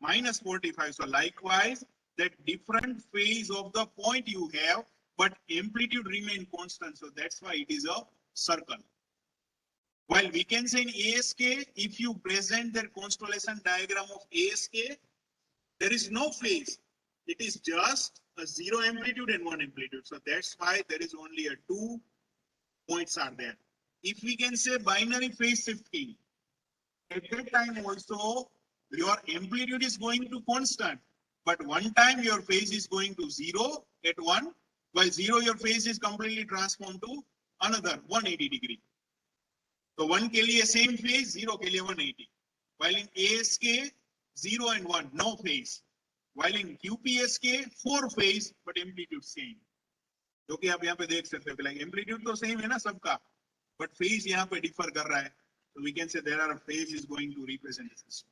minus 45. So likewise, that different phase of the point you have, but amplitude remain constant. So that's why it is a circle. While we can say in ASK, if you present the constellation diagram of ASK, there is no phase. It is just a 0 amplitude and 1 amplitude. So that's why there is only a 2 points are there. If we can say binary phase shifting, at that time also your amplitude is going to constant, but one time your phase is going to 0 at 1, while 0 your phase is completely transformed to another 180 degree. So 1 के लिए same phase, 0 के लिए 180. While in ASK, 0 and 1, no phase. While in QPSK, 4 phase, but amplitude same. जो कि आप यहाँ पे देख सकते हो, like amplitude तो same है ना सबका, but phase यहाँ पे differ कर रहा है. So we can say there are a phase is going to represent the system.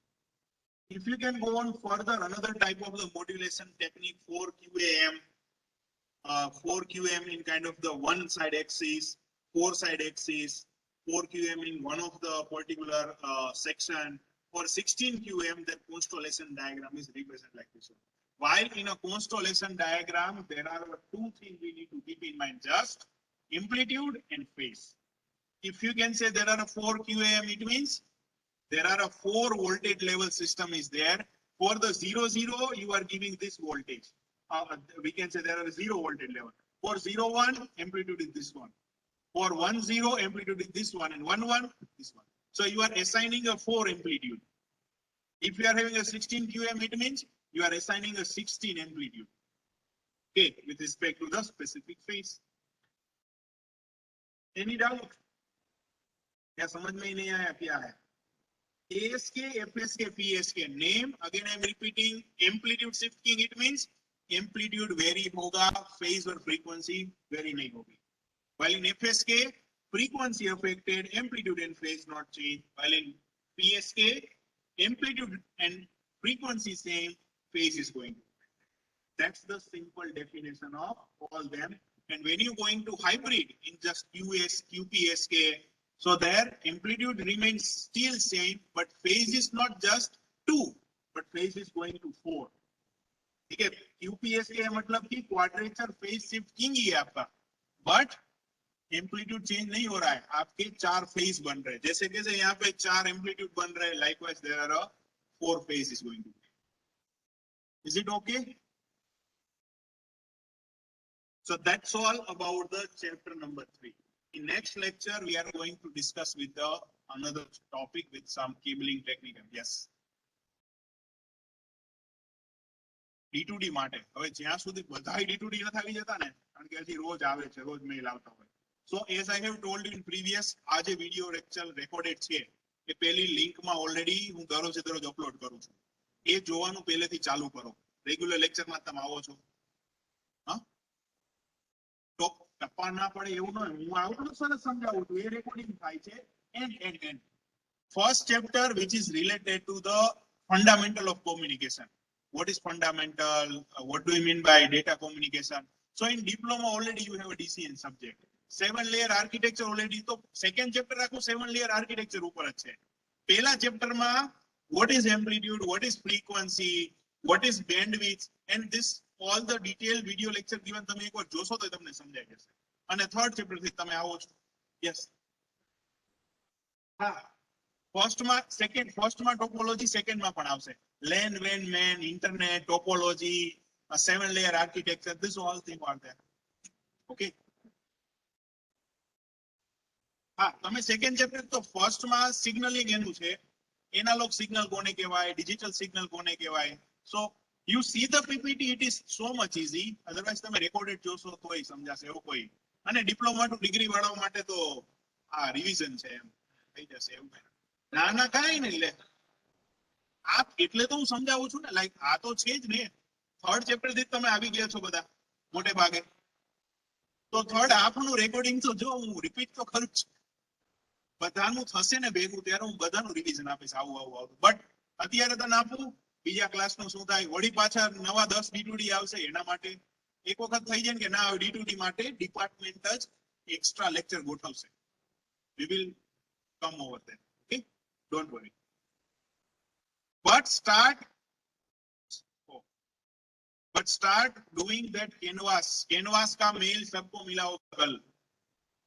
If you can go on further, another type of the modulation technique for QAM in kind of the one side axis, 4 side axis, 4 QM in one of the particular section. For 16 QM, the constellation diagram is represented like this one. While in a constellation diagram, there are 2 things we need to keep in mind, just amplitude and phase. If you can say there are 4 QAM, it means there are a 4 voltage level system is there. For the 0 0, you are giving this voltage. We can say there are 0 voltage level. For 0 1, amplitude is this one. For 1 0, amplitude is this one, and 1 1, this one. So you are assigning a 4 amplitude. If you are having a 16 QM, it means you are assigning a 16 amplitude. Okay, with respect to the specific phase. Any doubt? क्या समझ में ही नहीं आया क्या है? ASK, FSK, PSK name. Again, I am repeating. Amplitude shifting. It means amplitude vary होगा, phase और frequency vary नहीं होगी. While in FSK, frequency affected, amplitude and phase not change. While in PSK, amplitude and frequency same, phase is going. That's the simple definition of all them. And when you're going to hybrid in just QPSK, so their amplitude remains still same, but phase is not just 2, but phase is going to 4. ठीक है, QPSK मतलब कि quadrature phase shifting ही है आपका, but amplitude change नहीं हो रहा है, आपके 4 फेज बन रहे हैं. जैसे कैसे यहाँ पे 4 एम्पलीट्यूड बन रहे हैं, likewise there are 4 phase is going to be. Is it okay? So that's all about the chapter number 3. In next lecture, we are going to discuss with the another topic with some cabling technique. Yes. D2D માટે હવે જ્યાં સુધી બધા D2D નથી આવી જતા ને કારણ કે હજી રોજ આવે છે રોજ મેલ આવતા હોય. So as I have told you in previous આ જે વિડિયો લેક્ચર રેકોર્ડેડ છે એ પેલી લિંકમાં ઓલરેડી હું દરરોજે દરરોજ અપલોડ કરું છું. એ જોવાનું પહેલેથી ચાલુ કરો. રેગ્યુલર લેક્ચરમાં તમે આવો છો. હા તો ટપ્પા ના પડે એવું ન હું આવું સરસ સમજાવું છું. એ રેકોર્ડિંગ થાય છે and first chapter which is related to the fundamental of communication. What is fundamental? What do you mean by data communication? So in diploma already you have a DCN subject. 7-layer architecture already. So second chapter રાખું 7-layer architecture ઉપર જ છે. પહેલા chapter માં what is amplitude, what is frequency, what is bandwidth, and this all the detailed video lecture given તમે એકવાર જોશો તો તમને સમજાઈ જશે. અને third chapter થી તમે આવો છો. Yes. હા. ફર્સ્ટ માં ટોપોલોજી સેકન્ડ માં પણ આવશે. LAN, WAN, MAN, internet, topology, 7-layer architecture, this all thing are there. Okay. હા તમે સેકન્ડ ચેપ્ટર તો ફર્સ્ટ માં સિગ્નલિંગ એનું છે. એનાલોગ સિગ્નલ કોને કહેવાય, ડિજિટલ સિગ્નલ કોને કહેવાય. સો you see the PPT, it is so much easy. Otherwise તમે રેકોર્ડેડ જોશો તોય સમજાશે એવું કોઈ. અને ડિપ્લોમા ટુ ડિગ્રી વાળા માટે તો આ રિવિઝન છે એમ થઈ જશે એવું. ના ના કાંઈ નહીં લે. આ એટલે તો હું સમજાવું છું ને લાઈક આ તો છે જ ને. થર્ડ ચેપ્ટર થી તમે આવી ગયા છો બધા મોટે ભાગે. તો થર્ડ હાફનું રેકોર્ડિંગ તો જો હું રિપીટ તો કરું છું. બધાનું થશે ને ભેગું ત્યારે હું બધાનું રિવિઝન આપીશ આવું આવું. બટ અત્યારે તને આપું બીજા ક્લાસનું શું થાય વળી પાછા નવા 10 D2D આવશે એના માટે એક વખત થઈ જાય ને કે ના D2D માટે ડિપાર્ટમેન્ટ જ એક્સ્ટ્રા લેક્ચર ગોઠવશે. We will come over there. Okay, don't worry. But start doing that canvas का मेल सबको मिला हो कल.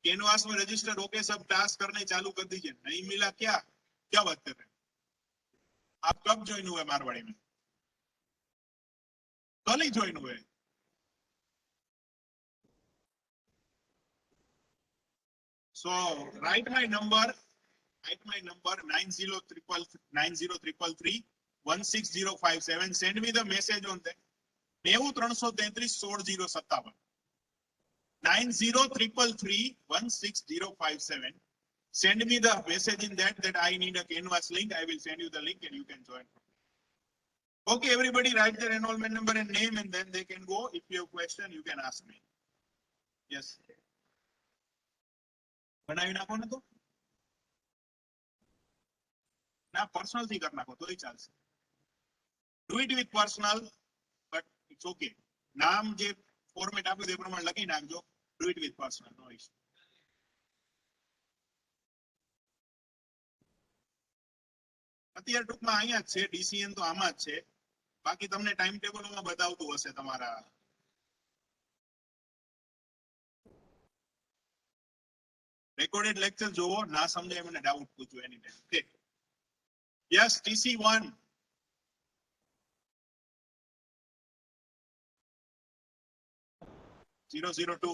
कैनवास में रजिस्टर होके सब टास्क करने चालू कर दीजिए. नहीं मिला क्या क्या बात कर रहे हैं आप? कब ज्वाइन हुए मारवाड़ी में? कल ही ज्वाइन हुए. So write my number 9033 send me the message on that. 9333 9033 send me the message in that I need a canvas link. I will send you the link and you can join. Okay, everybody write their enrollment number and name and then they can go. If you have question you can ask me. Yes. બનાવી નાખો ને તો ના personal થી કરી નાખો તોય ચાલશે. Do it with personal but it's okay. નામ જે ફોર્મેટ આપ્યું તે પ્રમાણે લખી નાખજો. Do it with personal, no issue. અત્યારે ટૂંકમાં અહીંયા જ છે. DCN તો આમાં જ છે. બાકી તમને ટાઈમ ટેબલમાં બતાવતું હશે તમારા. રેકોર્ડેડ લેક્ચર જોવો ના સમજાય મને ડાઉટ પૂછો એની time. Okay yes TC1 002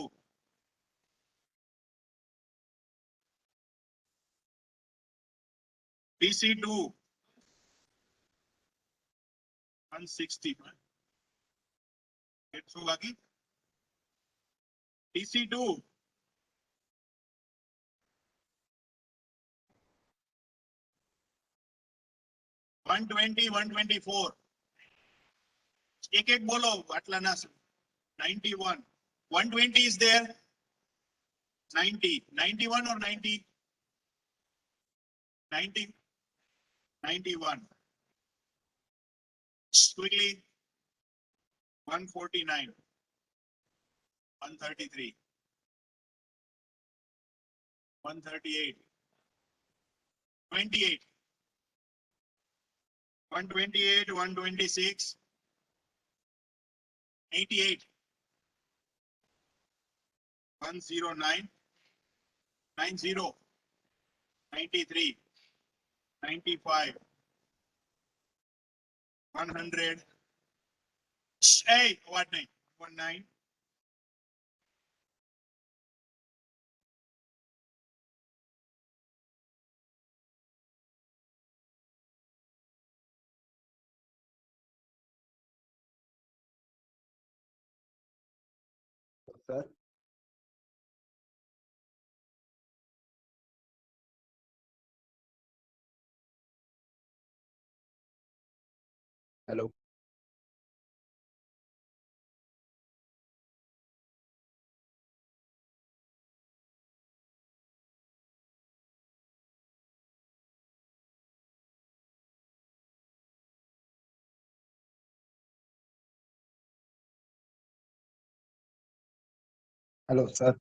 TC2 160. શું બાકી? TC2 120 124. एक एक बोलो आटला ना. 91 120 is there. 90 91 or 90 90 91 quickly. 149 133 138 28 128 126 88 109 90 93 95 100. Hey, what name? 19 Sir. Hello. Hello, sir.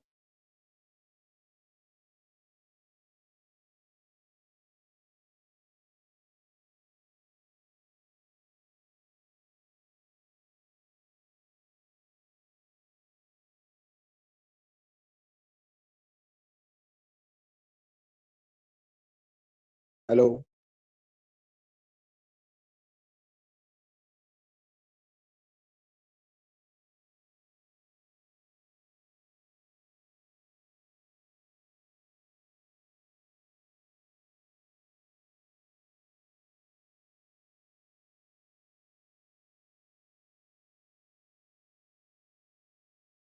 Hello.